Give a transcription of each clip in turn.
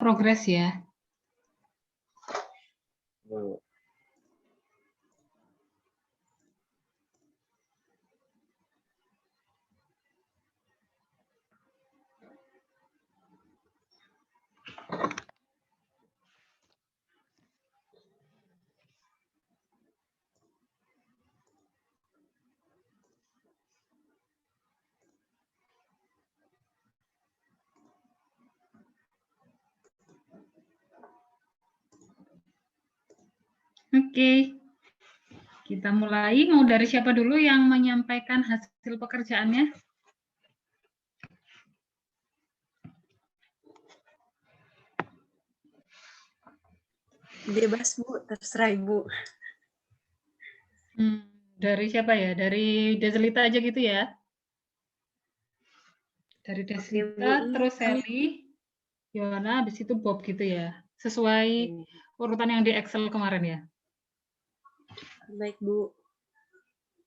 progress ya. Oke, kita mulai. Mau dari siapa dulu yang menyampaikan hasil pekerjaannya? Bebas, Bu. Terserah Ibu. Dari siapa ya? Dari Deslita aja gitu ya? Dari Deslita, terus Sally, Yohana, habis itu Bob gitu ya? Sesuai urutan yang di Excel kemarin ya? Baik, Bu.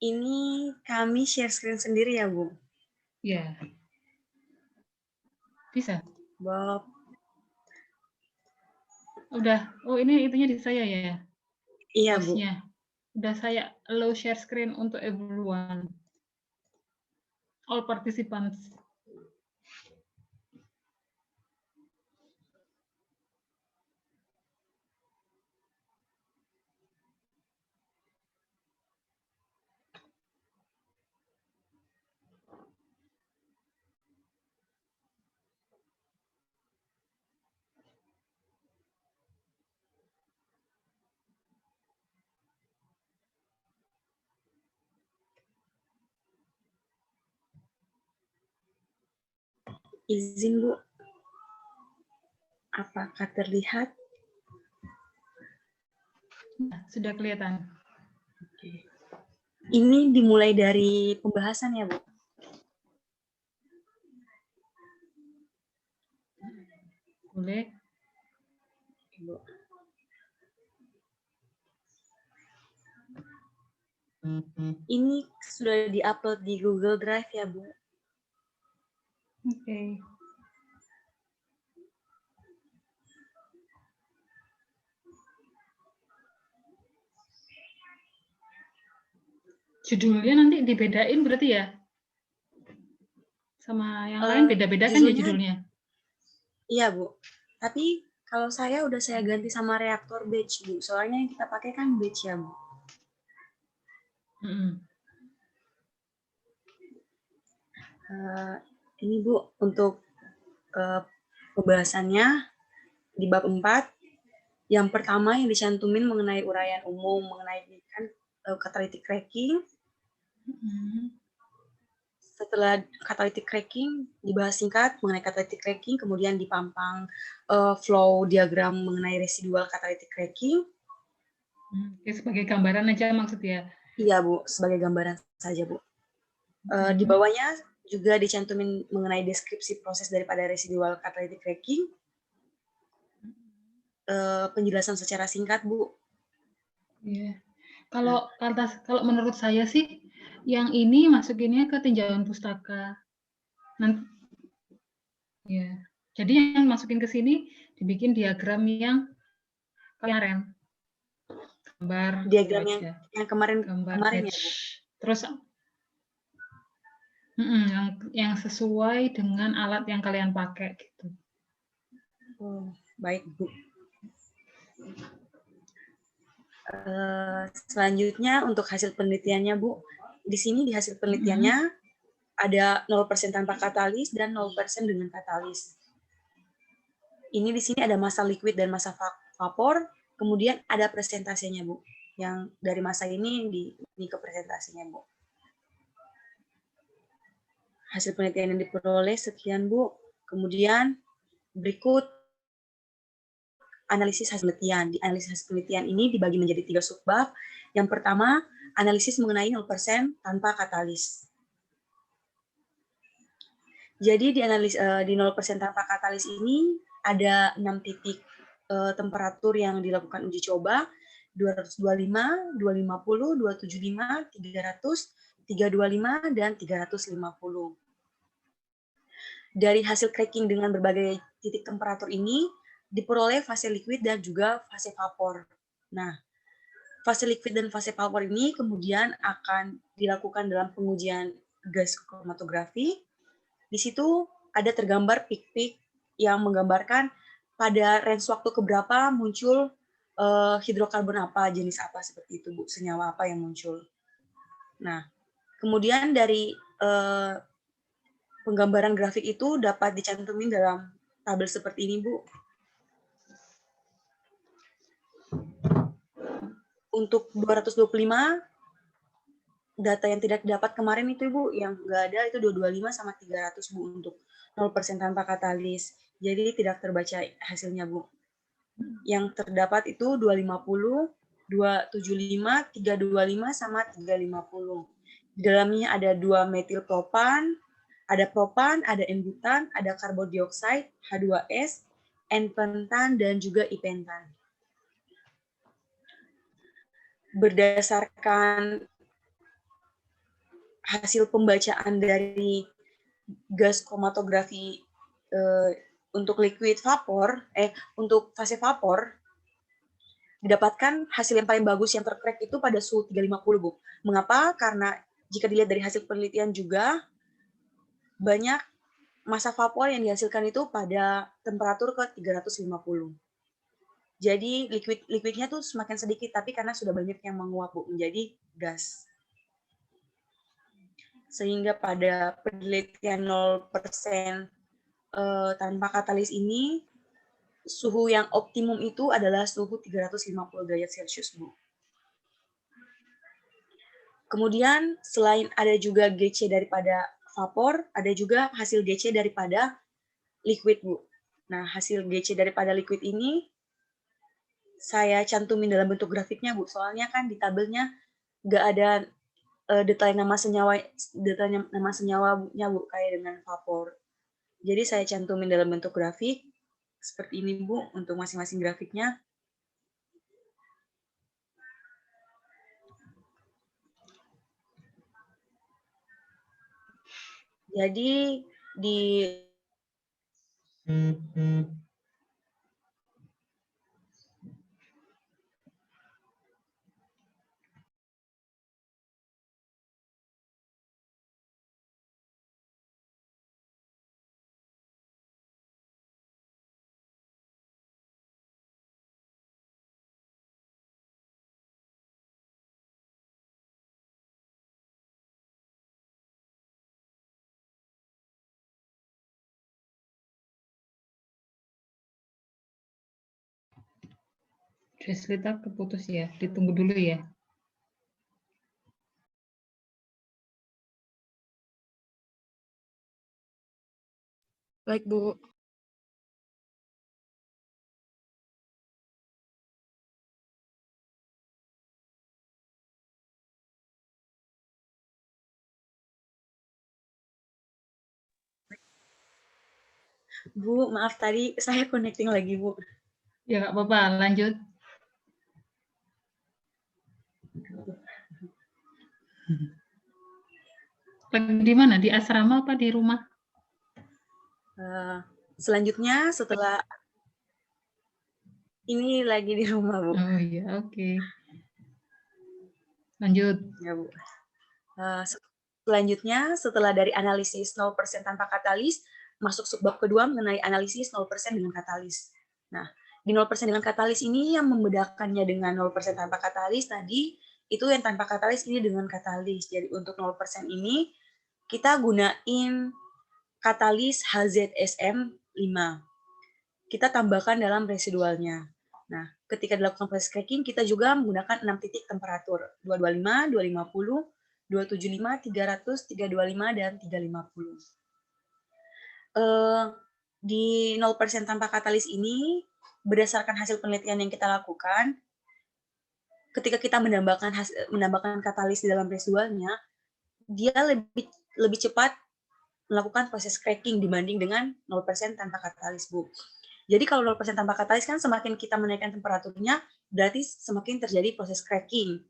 Ini kami share screen sendiri ya, Bu? Iya. Bisa? Bob. Udah. Oh, ini itunya di saya ya? Iya, Bu. Hostnya. Udah saya allow share screen untuk everyone. All participants. Izin, Bu. Apakah terlihat? Nah, sudah kelihatan. Oke. Ini dimulai dari pembahasan ya, Bu? Boleh. Bu. Ini sudah diupload di Google Drive ya, Bu? Oke. Judulnya nanti dibedain berarti ya? Sama yang lain beda-beda kan ya judulnya? Iya, Bu. Tapi kalau saya udah saya ganti sama reaktor batch, Bu. Soalnya yang kita pakai kan batch ya, Bu. Ini, Bu, untuk pembahasannya di bab 4. Yang pertama yang dicantumin mengenai uraian umum, mengenai kan catalytic cracking. Setelah catalytic cracking dibahas singkat mengenai catalytic cracking, kemudian dipampang flow diagram mengenai residual catalytic cracking. Sebagai gambaran aja maksudnya? Iya, Bu, sebagai gambaran saja, Bu. Di bawahnya juga dicantumin mengenai deskripsi proses daripada residual catalytic cracking. Penjelasan secara singkat, Bu. Iya. Kalau menurut saya sih, yang ini masukinnya ke tinjauan pustaka. Nanti, ya. Jadi yang masukin ke sini dibikin diagram yang kemarin. Gambar diagram yang kemarin ya, Bu. Terus yang sesuai dengan alat yang kalian pakai gitu. Oh, baik, Bu. Selanjutnya untuk hasil penelitiannya, Bu. Di sini di hasil penelitiannya ada 0% tanpa katalis dan 0% dengan katalis. Ini di sini ada massa liquid dan massa vapor, kemudian ada presentasinya, Bu. Yang dari massa ini ke presentasinya, Bu. Hasil penelitian yang diperoleh sekian, Bu. Kemudian berikut analisis hasil penelitian. Di analisis hasil penelitian ini dibagi menjadi 3 subbab. Yang pertama, analisis mengenai 0% tanpa katalis. Jadi di 0% tanpa katalis ini ada 6 titik temperatur yang dilakukan uji coba, 225, 250, 275, 300, 325, dan 350. Dari hasil cracking dengan berbagai titik temperatur ini, diperoleh fase liquid dan juga fase vapor. Nah, fase liquid dan fase vapor ini kemudian akan dilakukan dalam pengujian gas kromatografi. Di situ ada tergambar pik-pik yang menggambarkan pada range waktu keberapa muncul hidrokarbon apa, jenis apa seperti itu, Bu, senyawa apa yang muncul. Nah, kemudian dari penggambaran grafik itu dapat dicantumin dalam tabel seperti ini, Bu. Untuk 225, data yang tidak didapat kemarin itu, Bu, yang nggak ada itu 225 sama 300, Bu, untuk 0% tanpa katalis. Jadi tidak terbaca hasilnya, Bu. Yang terdapat itu 250, 275, 325, sama 350. Di dalamnya ada 2 metil propan, ada propan, ada N-butan, ada karbon dioksida, H2S, N-pentan, dan juga I-pentan. Berdasarkan hasil pembacaan dari gas kromatografi untuk liquid vapor, untuk fase vapor, didapatkan hasil yang paling bagus yang tercrack itu pada suhu 350, Bu. Mengapa? Karena jika dilihat dari hasil penelitian juga, banyak massa vapor yang dihasilkan itu pada temperatur ke 350. Jadi liquidnya tuh semakin sedikit, tapi karena sudah banyak yang menguap, Bu, menjadi gas. Sehingga pada penelitian 0% tanpa katalis ini, suhu yang optimum itu adalah suhu 350 derajat Celcius, Bu. Kemudian selain ada juga GC daripada vapor, ada juga hasil GC daripada liquid, Bu. Nah, hasil GC daripada liquid ini saya cantumin dalam bentuk grafiknya, Bu. Soalnya kan di tabelnya nggak ada detail nama senyawanya, Bu, kayak dengan vapor. Jadi saya cantumin dalam bentuk grafik seperti ini, Bu, untuk masing-masing grafiknya. Jadi di Deslita keputus ya, ditunggu dulu ya. Baik, Bu. Bu, maaf tadi saya connecting lagi, Bu. Ya nggak apa-apa, lanjut. Lagi di mana? Di asrama apa di rumah? Selanjutnya setelah ini lagi di rumah, Bu. Oh iya, oke. Lanjut. Ya, Bu. Selanjutnya setelah dari analisis 0% tanpa katalis, masuk subbab kedua mengenai analisis 0% dengan katalis. Nah, di 0% dengan katalis ini yang membedakannya dengan 0% tanpa katalis tadi, itu yang tanpa katalis ini dengan katalis. Jadi untuk 0% ini kita gunain katalis HZSM 5. Kita tambahkan dalam residualnya. Nah, ketika dilakukan proses cracking, kita juga menggunakan 6 titik temperatur, 225, 250, 275, 300, 325, dan 350. Di 0% tanpa katalis ini, berdasarkan hasil penelitian yang kita lakukan, ketika kita menambahkan katalis di dalam residualnya, dia lebih cepat melakukan proses cracking dibanding dengan 0% tanpa katalis, Bu. Jadi kalau 0% tanpa katalis kan semakin kita menaikkan temperaturnya, berarti semakin terjadi proses cracking.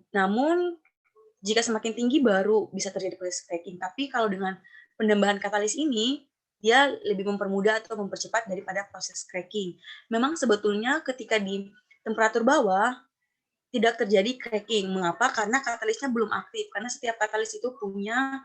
Namun, jika semakin tinggi baru bisa terjadi proses cracking. Tapi kalau dengan penambahan katalis ini, dia lebih mempermudah atau mempercepat daripada proses cracking. Memang sebetulnya ketika di temperatur bawah tidak terjadi cracking. Mengapa? Karena katalisnya belum aktif. Karena setiap katalis itu punya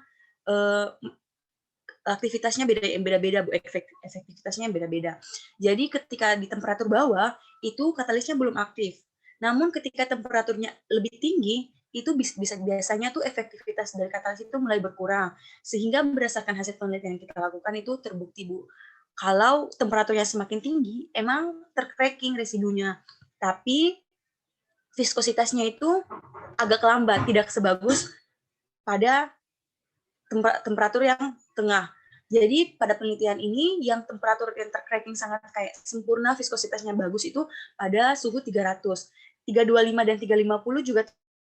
aktivitasnya beda-beda, efektivitasnya beda-beda. Jadi ketika di temperatur bawah itu katalisnya belum aktif. Namun ketika temperaturnya lebih tinggi itu biasanya tuh efektivitas dari katalis itu mulai berkurang, sehingga berdasarkan hasil penelitian yang kita lakukan itu terbukti, Bu, kalau temperaturnya semakin tinggi emang tercracking residunya, tapi viskositasnya itu agak lambat, tidak sebagus pada temperatur yang tengah. Jadi pada penelitian ini yang temperatur yang tercracking sangat kayak sempurna, viskositasnya bagus itu pada suhu 300. 325 dan 350 juga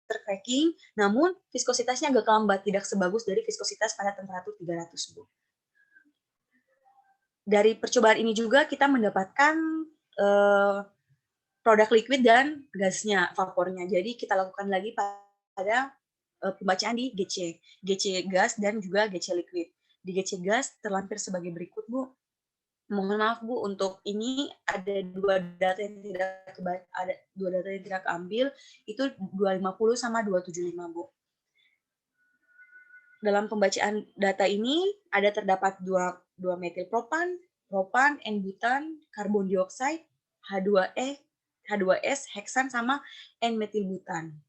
tercracking, namun viskositasnya agak lambat, tidak sebagus dari viskositas pada temperatur 300, Bu. Dari percobaan ini juga kita mendapatkan produk liquid dan gasnya, vapornya. Jadi kita lakukan lagi pada pembacaan di GC gas dan juga GC liquid. Di GC gas terlampir sebagai berikut, Bu. Mohon maaf, Bu, untuk ini ada dua data yang tidak keambil, itu 250 sama 275, Bu. Dalam pembacaan data ini ada terdapat dua metil propan, N-butan, karbon dioksida, H2S, heksan, sama N-metil butan.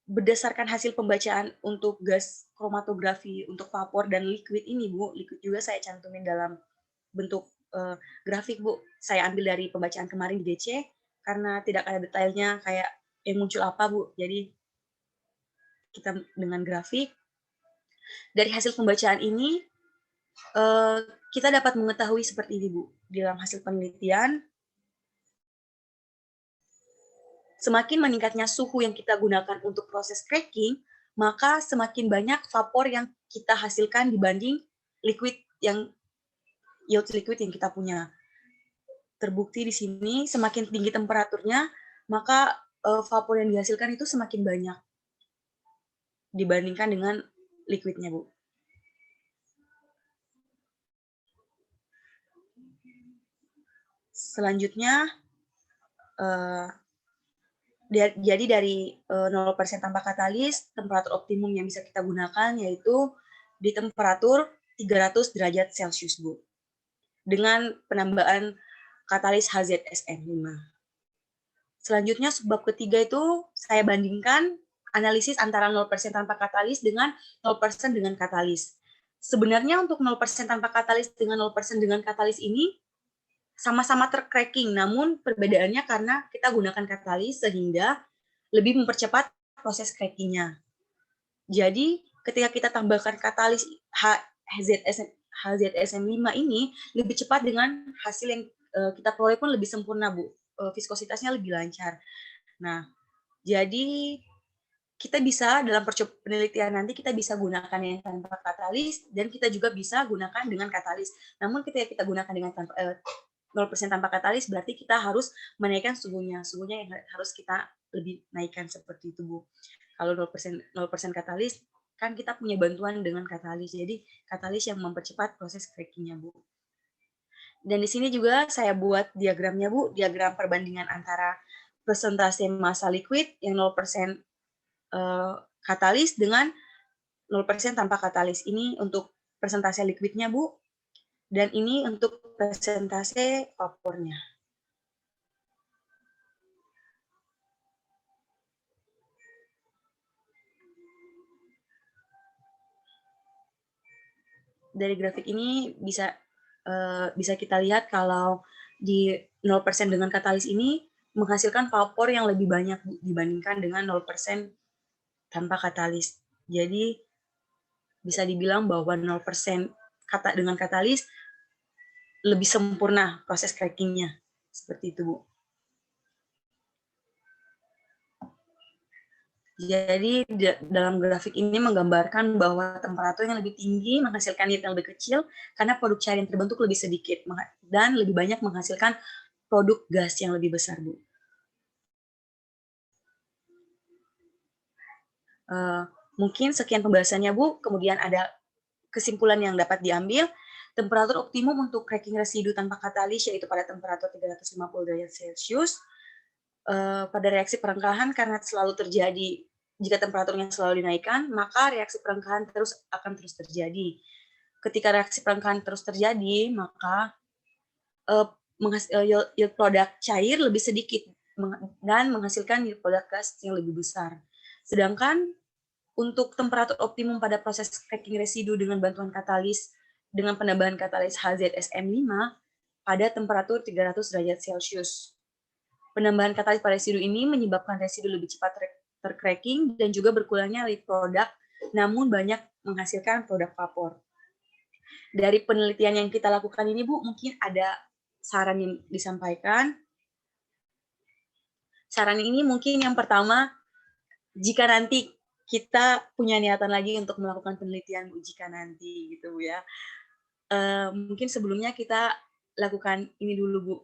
Berdasarkan hasil pembacaan untuk gas kromatografi untuk vapor dan liquid ini, Bu, liquid juga saya cantumin dalam bentuk grafik, Bu. Saya ambil dari pembacaan kemarin di DC, karena tidak ada detailnya kayak yang muncul apa, Bu. Jadi kita dengan grafik. Dari hasil pembacaan ini, kita dapat mengetahui seperti ini, Bu. Di dalam hasil penelitian, semakin meningkatnya suhu yang kita gunakan untuk proses cracking, maka semakin banyak vapor yang kita hasilkan dibanding liquid yang yield liquid yang kita punya. Terbukti di sini semakin tinggi temperaturnya, maka vapor yang dihasilkan itu semakin banyak dibandingkan dengan liquidnya, Bu. Selanjutnya, jadi dari 0% tanpa katalis, temperatur optimum yang bisa kita gunakan yaitu di temperatur 300 derajat Celcius, Bu. Dengan penambahan katalis HZSN5. Selanjutnya, subbab ketiga itu saya bandingkan analisis antara 0% tanpa katalis dengan 0% dengan katalis. Sebenarnya untuk 0% tanpa katalis dengan 0% dengan katalis ini sama-sama tercracking, namun perbedaannya karena kita gunakan katalis sehingga lebih mempercepat proses crackingnya. Jadi ketika kita tambahkan katalis HZSM5 ini lebih cepat dengan hasil yang kita peroleh pun lebih sempurna, Bu. Viskositasnya lebih lancar. Nah, jadi kita bisa dalam penelitian nanti kita bisa gunakan yang tanpa katalis dan kita juga bisa gunakan dengan katalis. Namun ketika kita gunakan dengan 0% tanpa katalis berarti kita harus menaikkan suhunya yang harus kita lebih naikkan seperti itu, Bu. Kalau 0% katalis kan kita punya bantuan dengan katalis, jadi katalis yang mempercepat proses crackingnya, Bu. Dan di sini juga saya buat diagramnya, Bu, diagram perbandingan antara persentase massa liquid yang 0% katalis dengan 0% tanpa katalis. Ini untuk persentase liquidnya, Bu. Dan ini untuk persentase vapornya. Dari grafik ini bisa kita lihat kalau di 0% dengan katalis ini menghasilkan vapor yang lebih banyak dibandingkan dengan 0% tanpa katalis. Jadi bisa dibilang bahwa 0% dengan katalis lebih sempurna proses crackingnya. Seperti itu, Bu. Jadi dalam grafik ini menggambarkan bahwa temperatur yang lebih tinggi menghasilkan yield yang lebih kecil karena produk cair yang terbentuk lebih sedikit dan lebih banyak menghasilkan produk gas yang lebih besar, Bu. Mungkin sekian pembahasannya, Bu. Kemudian ada kesimpulan yang dapat diambil, temperatur optimum untuk cracking residu tanpa katalis yaitu pada temperatur 350 derajat Celcius. Pada reaksi perengkahan karena selalu terjadi jika temperaturnya selalu dinaikkan, maka reaksi perengkahan akan terus terjadi. Ketika reaksi perengkahan terus terjadi, maka yield produk cair lebih sedikit dan menghasilkan yield produk gas yang lebih besar. Sedangkan untuk temperatur optimum pada proses cracking residu dengan bantuan katalis dengan penambahan katalis HZSM5 pada temperatur 300 derajat Celcius. Penambahan katalis pada residu ini menyebabkan residu lebih cepat tercracking dan juga berkurangnya yield produk, namun banyak menghasilkan produk vapor. Dari penelitian yang kita lakukan ini, Bu, mungkin ada saran yang disampaikan. Saran ini mungkin yang pertama, jika nanti kita punya niatan lagi untuk melakukan penelitian jika nanti gitu Bu ya. Mungkin sebelumnya kita lakukan ini dulu Bu,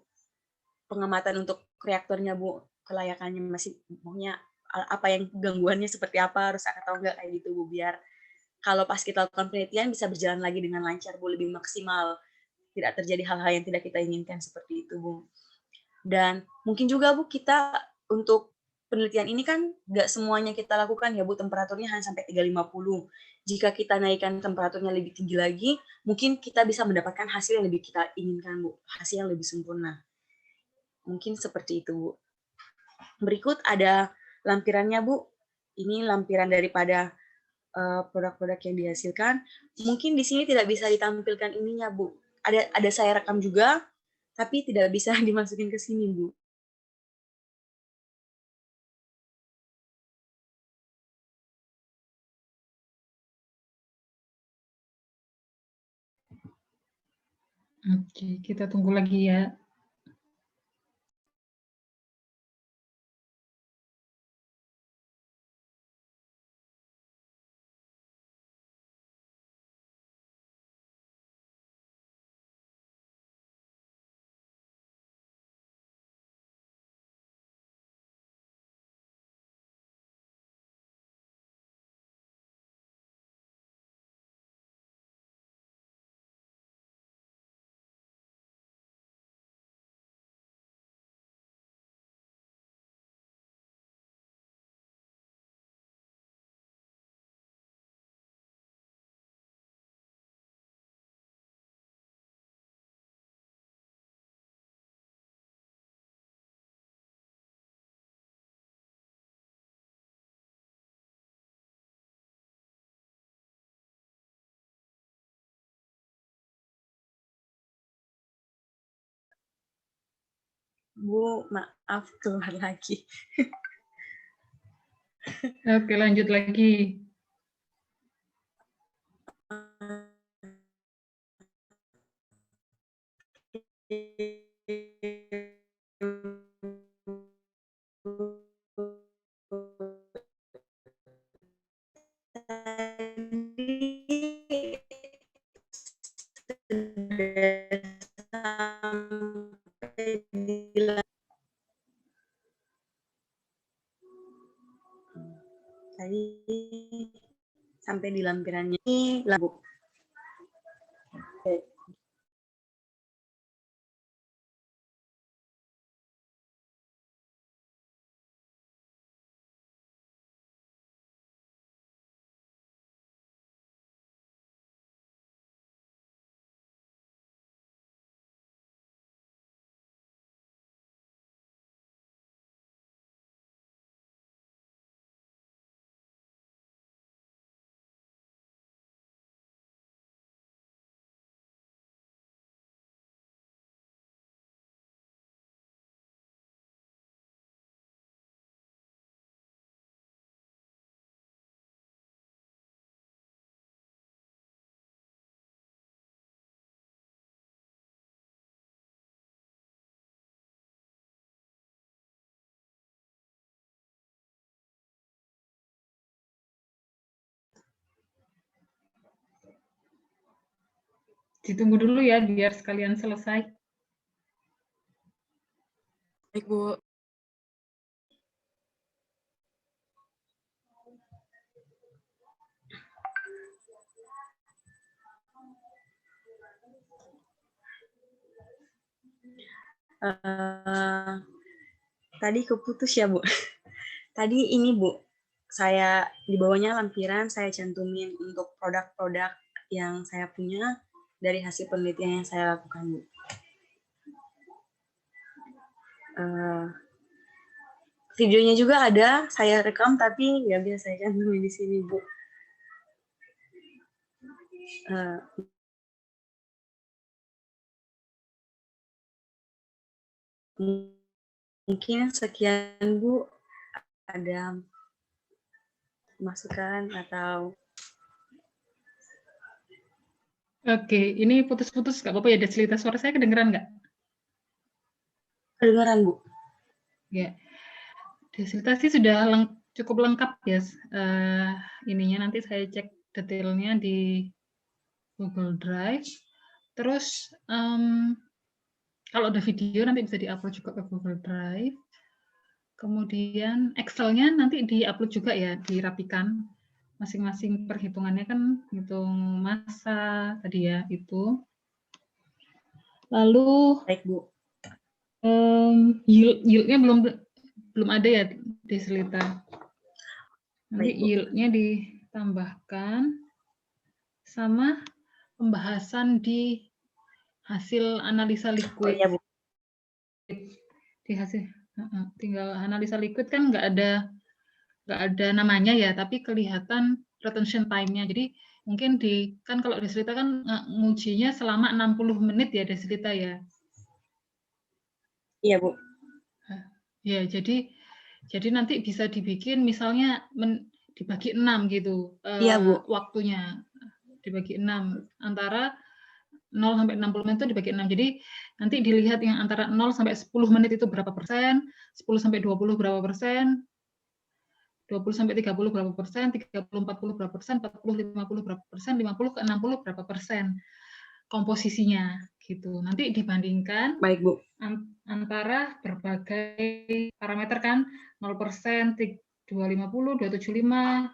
pengamatan untuk reaktornya Bu, kelayakannya masih maunya apa yang gangguannya seperti apa, rusak atau enggak kayak gitu Bu, biar kalau pas kita lakukan penelitian bisa berjalan lagi dengan lancar Bu, lebih maksimal, tidak terjadi hal-hal yang tidak kita inginkan seperti itu Bu. Dan mungkin juga Bu, kita untuk penelitian ini kan nggak semuanya kita lakukan ya Bu, temperaturnya hanya sampai 350. Jika kita naikkan temperaturnya lebih tinggi lagi, mungkin kita bisa mendapatkan hasil yang lebih kita inginkan Bu, hasil yang lebih sempurna. Mungkin seperti itu Bu. Berikut ada lampirannya Bu. Ini lampiran daripada produk-produk yang dihasilkan. Mungkin di sini tidak bisa ditampilkan ininya Bu. Ada saya rekam juga, tapi tidak bisa dimasukin ke sini Bu. Oke, kita tunggu lagi ya. Bu, maaf keluar lagi. Oke, lanjut lagi. Tadi sampai di lampirannya ini lagu. Ditunggu dulu ya, biar sekalian selesai. Baik, Bu. Tadi keputus ya, Bu. Tadi ini, Bu, saya di bawahnya lampiran saya cantumin untuk produk-produk yang saya punya dari hasil penelitian yang saya lakukan, Bu. Videonya juga ada, saya rekam tapi nggak bisa saya cantumin di sini, Bu. Mungkin sekian, Bu. Ada masukan atau... Oke, ini putus-putus nggak apa-apa ya, Deslita, suara saya kedengeran nggak? Kedengeran, Bu. Ya, Deslita sih sudah cukup lengkap ya. Ininya nanti saya cek detailnya di Google Drive. Terus kalau ada video nanti bisa diupload juga ke Google Drive. Kemudian Excel-nya nanti diupload juga ya, dirapikan. Masing-masing perhitungannya kan hitung massa tadi ya, itu. Lalu Baik, Bu. Yield-nya belum ada ya, Deslita. Nanti yield-nya ditambahkan sama pembahasan di hasil analisa liquid. Oh, iya, Bu. Di hasil tinggal analisa liquid kan nggak ada namanya ya, tapi kelihatan retention time-nya. Jadi mungkin kan kalau Deslita kan ngujinya selama 60 menit ya, Deslita ya. Iya, Bu. Ya, jadi nanti bisa dibikin misalnya dibagi 6 gitu. Iya, Bu. Waktunya dibagi 6 antara 0 sampai 60 menit itu dibagi 6. Jadi nanti dilihat yang antara 0 sampai 10 menit itu berapa persen, 10 sampai 20 berapa persen, 20 sampai 30 berapa persen, 30 40 berapa persen, 40 50 berapa persen, 50 ke 60 berapa persen komposisinya gitu. Nanti dibandingkan Baik, Bu. antara berbagai parameter kan, 0%, 250, 275,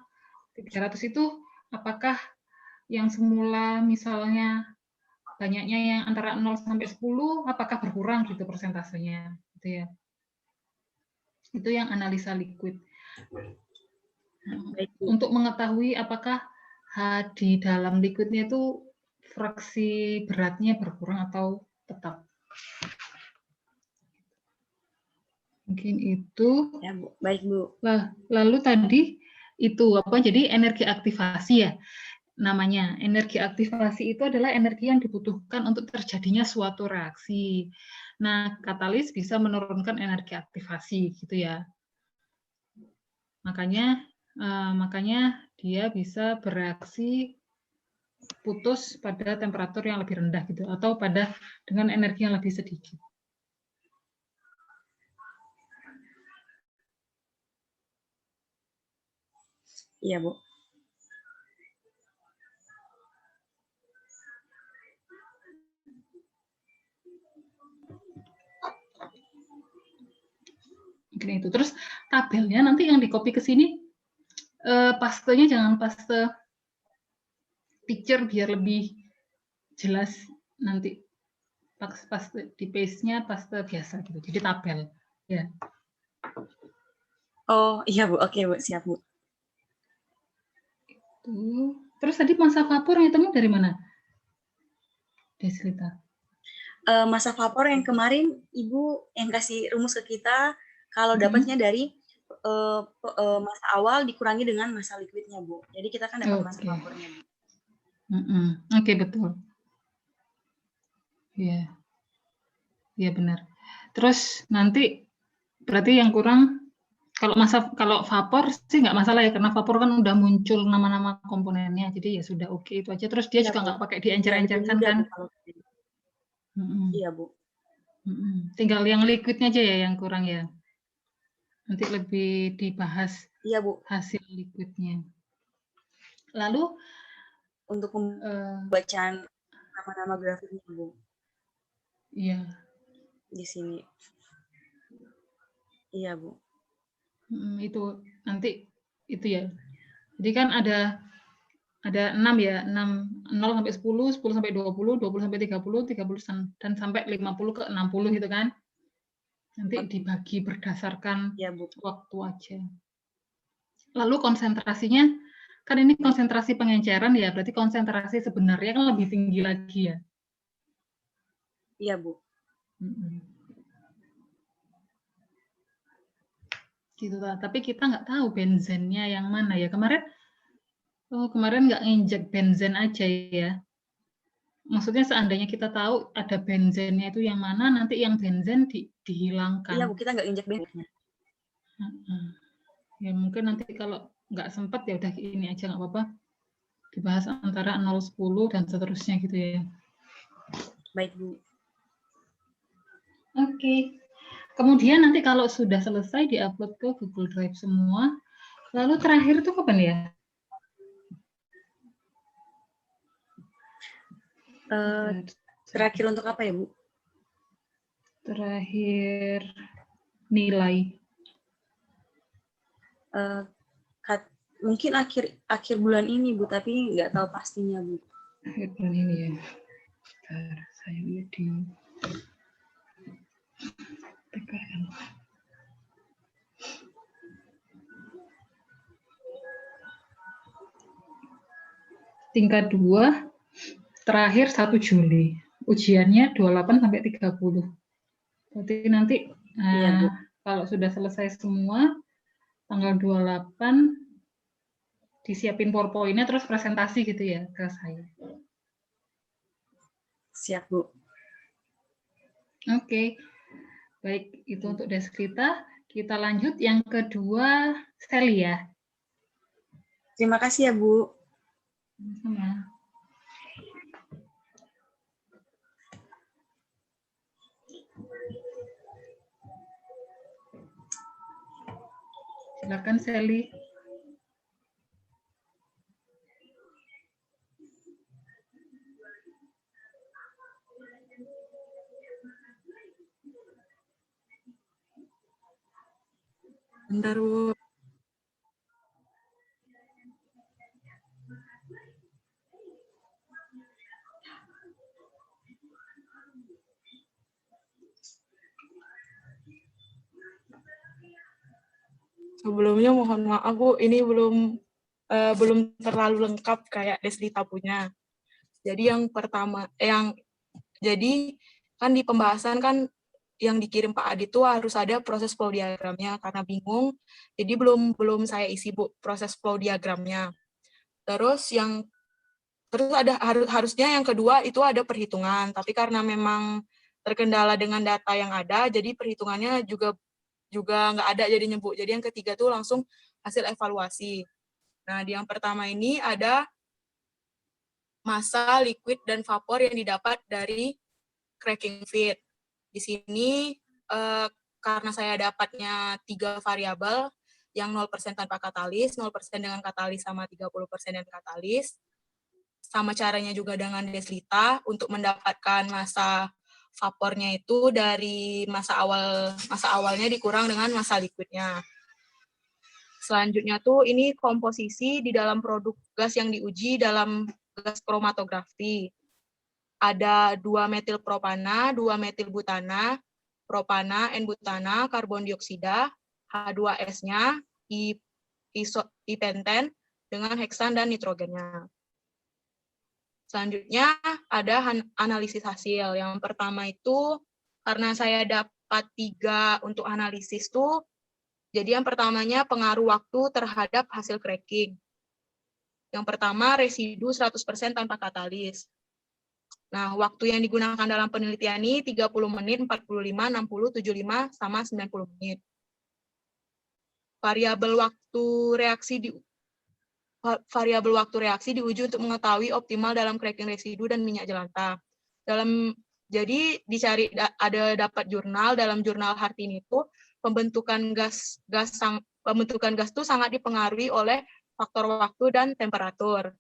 300 itu apakah yang semula misalnya banyaknya yang antara 0 sampai 10 apakah berkurang gitu persentasenya gitu ya. Itu yang analisa liquid. Baik, Bu. Untuk mengetahui apakah H di dalam liquidnya itu fraksi beratnya berkurang atau tetap. Mungkin itu. Ya, Bu. Baik, Bu. Lalu tadi itu apa? Jadi energi aktivasi ya namanya. Energi aktivasi itu adalah energi yang dibutuhkan untuk terjadinya suatu reaksi. Nah, katalis bisa menurunkan energi aktivasi gitu ya. Makanya dia bisa bereaksi putus pada temperatur yang lebih rendah gitu atau dengan energi yang lebih sedikit. Iya, Bu. Mungkin itu. Terus tabelnya nanti yang di copy ke sini, pastenya jangan paste picture biar lebih jelas nanti. Paste di paste-nya paste biasa gitu. Jadi tabel ya. Oh, iya, Bu. Oke, Bu. Siap, Bu. Terus tadi massa vapor yang hitungnya dari mana? Deslita. Massa vapor yang kemarin Ibu yang kasih rumus ke kita, kalau dapatnya dari massa awal dikurangi dengan massa liquidnya, Bu. Jadi kita kan dapat massa vapornya, Bu. Oke, betul. Iya. Iya benar. Terus nanti berarti yang kurang kalau vapor sih nggak masalah ya, karena vapor kan udah muncul nama-nama komponennya, jadi ya sudah oke itu aja. Terus dia juga nggak pakai diencer-encerkan kan? Iya, Bu. Tinggal yang liquidnya aja ya yang kurang ya. Nanti lebih dibahas iya, Bu. hasil liquidnya. Lalu untuk pembacaan nama-nama grafiknya, Bu. Iya. Di sini. Iya, Bu. Itu nanti itu ya. Jadi kan ada ada 6 ya, 0 sampai 10, 10 sampai 20, 20 sampai 30, 30 dan sampai 50 ke 60 gitu kan. Nanti dibagi berdasarkan Ya, Bu. waktu aja. Lalu konsentrasinya, kan ini konsentrasi pengenceran ya, berarti konsentrasi sebenarnya kan lebih tinggi lagi ya. Iya, Bu. Gitu lah. Tapi kita nggak tahu benzennya yang mana ya. Kemarin nggak nginjek benzen aja ya. Maksudnya seandainya kita tahu ada benzennya itu yang mana, nanti yang benzen dihilangkan. Iya, Bu, kita nggak injek benzennya. Ya mungkin nanti kalau nggak sempat ya udah ini aja nggak apa-apa. Dibahas antara 0, 10 dan seterusnya gitu ya. Baik, Bu. Oke. Kemudian nanti kalau sudah selesai diupload ke Google Drive semua, lalu terakhir itu kapan ya? Terakhir untuk apa ya, Bu? Terakhir nilai. Mungkin akhir bulan ini, Bu, tapi nggak tahu pastinya, Bu. Akhir bulan ini ya. Bentar, saya lihat di PKN. Tingkat 2, terakhir 1 Juli. Ujiannya 28 sampai 30. Berarti nanti Iya, Bu. kalau sudah selesai semua, tanggal 28 disiapin PowerPoint-nya terus presentasi gitu ya ke saya. Siap, Bu. Oke. Baik, itu untuk Deskrita. Kita lanjut yang kedua, Sally ya. Terima kasih ya, Bu. Sama. Silakan Sally. Bentar, Bu. Sebelumnya mohon maaf, Bu, ini belum terlalu lengkap kayak Desrita punya. Jadi yang pertama, jadi kan di pembahasan kan yang dikirim Pak Adi itu harus ada proses flow diagramnya, karena bingung, jadi belum saya isi, Bu, proses flow diagramnya. Terus harusnya yang kedua itu ada perhitungan, tapi karena memang terkendala dengan data yang ada, jadi perhitungannya juga nggak ada jadinya, Bu. Jadi yang ketiga tuh langsung hasil evaluasi. Nah, di yang pertama ini ada massa, liquid, dan vapor yang didapat dari cracking feed. Di sini karena saya dapatnya 3 variabel, yang 0% tanpa katalis, 0% dengan katalis, sama 30% dengan katalis. Sama caranya juga dengan Desrita untuk mendapatkan massa vapornya itu dari massa awalnya dikurang dengan massa liquidnya. Selanjutnya tuh ini komposisi di dalam produk gas yang diuji dalam gas kromatografi. Ada 2-metilpropana, 2-metilbutana, propana, N-butana, karbon dioksida, H2S-nya, ipenten dengan heksan dan nitrogennya. Selanjutnya ada analisis hasil. Yang pertama itu karena saya dapat 3 untuk analisis tuh, jadi yang pertamanya pengaruh waktu terhadap hasil cracking. Yang pertama residu 100% tanpa katalis. Nah, waktu yang digunakan dalam penelitian ini 30 menit, 45, 60, 75, sama 90 menit. Variabel waktu reaksi diuji untuk mengetahui optimal dalam cracking residu dan minyak jelantah. Jadi dicari dapat jurnal, dalam jurnal Hartini itu pembentukan gas itu sangat dipengaruhi oleh faktor waktu dan temperatur.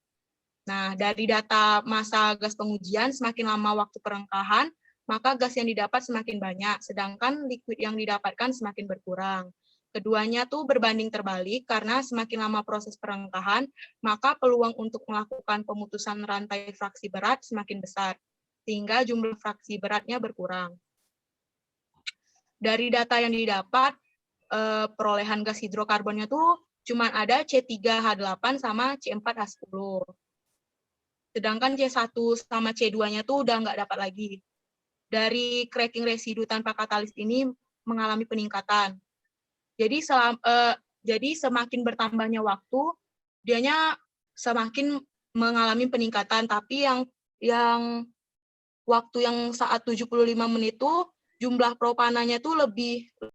Nah, dari data massa gas pengujian, semakin lama waktu perengkahan, maka gas yang didapat semakin banyak, sedangkan liquid yang didapatkan semakin berkurang. Keduanya tuh berbanding terbalik karena semakin lama proses perengkahan, maka peluang untuk melakukan pemutusan rantai fraksi berat semakin besar, sehingga jumlah fraksi beratnya berkurang. Dari data yang didapat, perolehan gas hidrokarbonnya tuh cuma ada C3H8 sama C4H10. Sedangkan C1 sama C2-nya tuh udah nggak dapat lagi. Dari cracking residu tanpa katalis ini mengalami peningkatan. Jadi semakin bertambahnya waktu, dianya semakin mengalami peningkatan. Tapi yang waktu yang saat 75 menit itu jumlah propananya tuh lebih